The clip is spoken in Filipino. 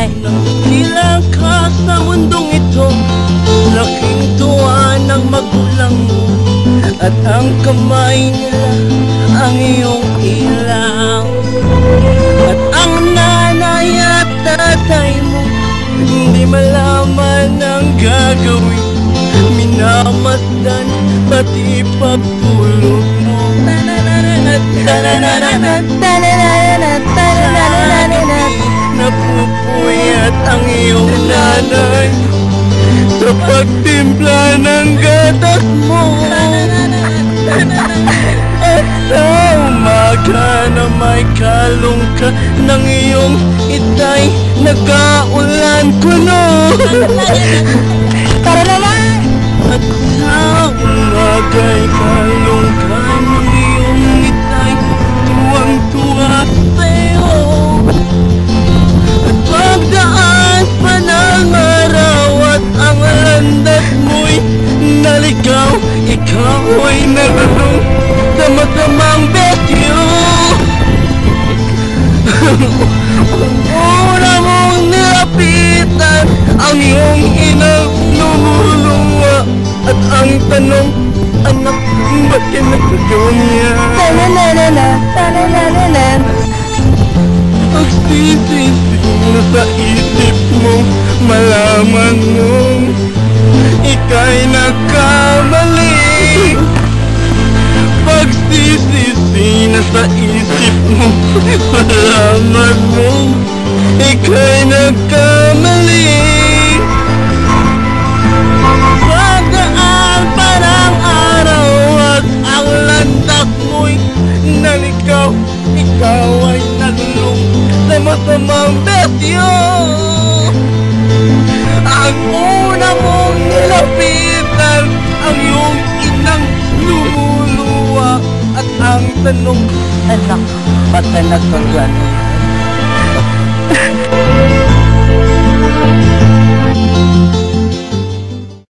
Ay. Bilang ka sa mundong ito, laking tuwa ng magulang mo, at ang kamay nila ang iyong ilaw. At ang nanay at tatay mo hindi malaman ang gagawin, minamasdan pati pagtulog mo. Napupuyat ang iyong nanay sa pagtimpla ng gatas mo. At sa umaga na may kalong ka ng iyong itay, nagkaulan kuno. Tara naman! At sa umaga'y kalong ka ng iyong itay, tuwang-tuwa sa'yo. At pagdaan pa ng araw at ang landas mo'y naligaw, ikaw ay nalulong sa masamang besyo. Una mong nilapitan ang iyong inang lumuluwa, at ang tanong, anak, ba't ka nagkaganyan? Pagsisisi na sa isip mo, malaman mong ika'y nagkamali. Pagsisisi na sa isip mo, malaman mong ika'y nagkamali. Pagdaan pa ng araw at ang landas mo'y naligaw, ikaw ay nalulong sa masamang besyo. Ang una mong nilapitan ang iyong inang lumuluwa, at ang tanong, Anak, ba't ka nagkagano?